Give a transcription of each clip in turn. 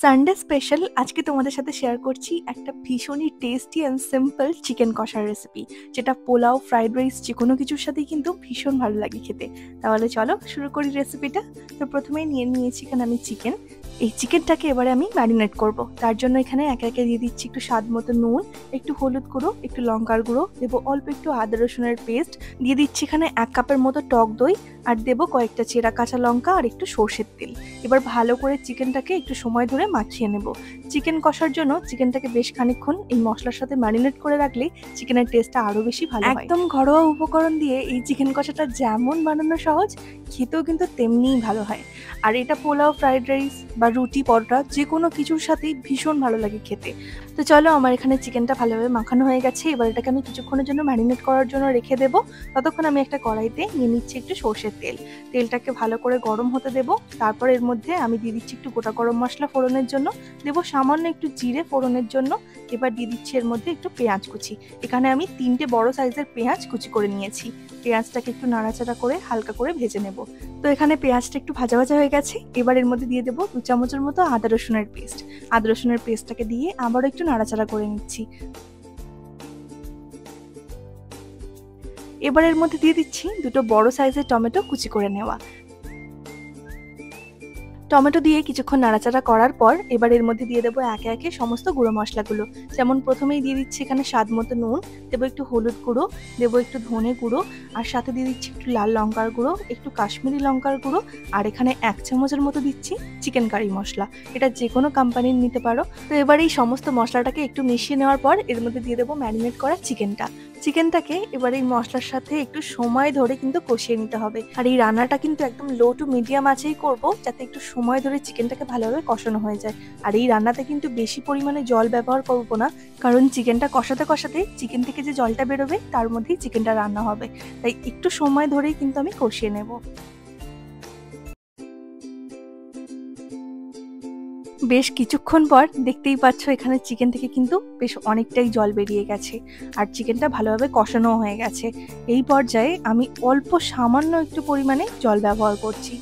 Sunday special আজকে তোমাদের সাথে শেয়ার করছি একটা ভীষণই টেস্টি অ্যান্ড সিম্পল চিকেন কষার রেসিপি, যেটা পোলাও, ফ্রাইড রাইস যে কোনো কিছুর সাথেই কিন্তু ভীষণ ভালো লাগে খেতে। তাহলে চলো শুরু করি রেসিপিটা। তো প্রথমেই নিয়ে নিয়েছি এখানে আমি চিকেন। এই চিকেনটাকে এবারে আমি ম্যারিনেট করব। তার জন্য এখানে একে একে দিয়ে দিচ্ছি একটু স্বাদ মতো নুন, একটু হলুদ গুঁড়ো, একটু লঙ্কার গুঁড়ো, দেবো অল্প একটু আদা রসুনের পেস্ট, দিয়ে দিচ্ছি এখানে 1 কাপের মতো টক দই, আর দেবো কয়েকটা চেরা কাঁচা লঙ্কা আর একটু সর্ষের তেল। এবার ভালো করে চিকেনটাকে একটু সময় ধরে মাখিয়ে নেব। চিকেন কষার জন্য চিকেনটাকে বেশ খানিকক্ষণ এই মশলার সাথে ম্যারিনেট করে রাখলে চিকেনের টেস্টটা আরো বেশি ভালো হয়। একদম ঘরোয়া উপকরণ দিয়ে এই চিকেন কষাটা যেমন বানানো সহজ, খেতেও কিন্তু তেমনিই ভালো হয়। আর এটা পোলাও, ফ্রাইড রাইস বা রুটি, পরোটা যে কোনো কিছুর সাথেই ভীষণ ভালো লাগে খেতে। তো চলো, আমার এখানে চিকেনটা ভালোভাবে মাখানো হয়ে গেছে। এবার এটাকে আমি কিছুক্ষণের জন্য ম্যারিনেট করার জন্য রেখে দেবো। ততক্ষণ আমি একটা কড়াইতে নিয়ে নিচ্ছি একটু সর্ষের তেল। তেলটাকে ভালো করে গরম হতে দেবো। তারপর এর মধ্যে আমি দিয়ে দিচ্ছি একটু গোটা গরম মশলা ফোড়নের জন্য, দেবো সামান্য একটু জিরে ফোড়নের জন্য। এবার দিয়ে দিচ্ছি এর মধ্যে একটু পেঁয়াজ কুচি। এখানে আমি 3টে বড় সাইজের পেঁয়াজ কুচি করে নিয়েছি। পেঁয়াজটাকে একটু নাড়াচাড়া করে হালকা করে ভেজে নেব। তো এখানে পেঁয়াজটা একটু ভাজা ভাজা হয়ে গেছে। এবার এর মধ্যে দিয়ে দেবো 2 চামচের মতো আদা রসুনের পেস্ট। আদা রসুনের পেস্টটাকে দিয়ে আবারও একটু নাড়াচাড়া করে নিচ্ছি। এবার এর মধ্যে দিয়ে দিচ্ছি 2টো বড় সাইজের টমেটো কুচি করে নেওয়া। টমেটো দিয়ে কিছুক্ষণ নাড়াচাড়া করার পর এবার এর মধ্যে দিয়ে দেবো একে একে সমস্ত গুঁড়ো মশলাগুলো। যেমন প্রথমেই দিয়ে দিচ্ছি এখানে স্বাদ মতো নুন, দেবো একটু হলুদ গুঁড়ো, দেবো একটু ধনে গুঁড়ো, আর সাথে দিয়ে দিচ্ছি একটু লাল লঙ্কার গুঁড়ো, একটু কাশ্মীরি লঙ্কার গুঁড়ো, আর এখানে 1 চামচের মতো দিচ্ছি চিকেন কারি মশলা। এটা যে কোনো কোম্পানির নিতে পারো। তো এবার এই সমস্ত মশলাটাকে একটু মিশিয়ে নেওয়ার পর এর মধ্যে দিয়ে দেবো ম্যারিনেট করা চিকেনটাকে এবার এই মশলার সাথে একটু সময় ধরে কিন্তু কষিয়ে নিতে হবে। আর এই রান্নাটা কিন্তু একদম লো টু মিডিয়াম আঁচেই করবো, যাতে একটু সময় ধরে চিকেনটাকে ভালোভাবে কষানো হয়ে যায়। আর এই রান্নাতে কিন্তু বেশি পরিমাণে জল ব্যবহার করবো না, কারণ চিকেনটা কষাতে কষাতে চিকেন থেকে যে জলটা বেরোবে তার মধ্যেই চিকেনটা রান্না হবে। তাই একটু সময় ধরেই কিন্তু আমি কষিয়ে নেব। বেশ কিছুক্ষণ পর দেখতেই পাচ্ছ এখানে চিকেন থেকে কিন্তু বেশ অনেকটাই জল বেরিয়ে গেছে, আর চিকেনটা ভালোভাবে কষানো হয়ে গেছে। এই পর্যায়ে আমি অল্প সামান্য একটু পরিমাণে জল ব্যবহার করছি।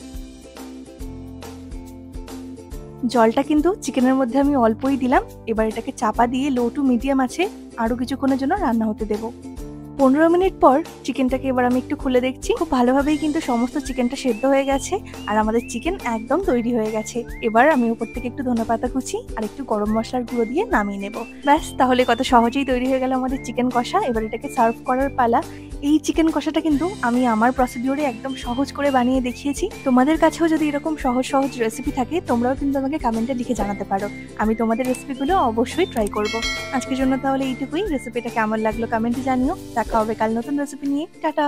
জলটা কিন্তু চিকেনের মধ্যে আমি অল্পই দিলাম। এবার এটাকে চাপা দিয়ে লো টু মিডিয়াম আছে আরো কিছুক্ষণের জন্য রান্না হতে দেবো। 15 মিনিট পর চিকেনটাকে এবার আমি একটু খুলে দেখছি। খুব ভালোভাবেই কিন্তু সমস্ত চিকেনটা সেদ্ধ হয়ে গেছে, আর আমাদের চিকেন একদম তৈরি হয়ে গেছে। এবার আমি উপর থেকে একটু ধনেপাতা কুচি আর একটু গরম মশলার গুঁড়ো দিয়ে নামিয়ে নেব। ব্যাস, তাহলে কত সহজেই তৈরি হয়ে গেল আমাদের চিকেন কষা। এবার এটাকে সার্ভ করার পালা। এই চিকেন কষাটা কিন্তু আমি আমার প্রসিডিওরে একদম সহজ করে বানিয়ে দেখিয়েছি। তোমাদের কাছেও যদি এরকম সহজ সহজ রেসিপি থাকে, তোমরাও কিন্তু আমাকে কমেন্টে লিখে জানাতে পারো। আমি তোমাদের রেসিপিগুলো অবশ্যই ট্রাই করব। আজকের জন্য তাহলে এইটুকুই। রেসিপিটা কেমন লাগলো কমেন্টে জানিও। দেখা হবে কাল নতুন রেসিপি নিয়ে। টাটা।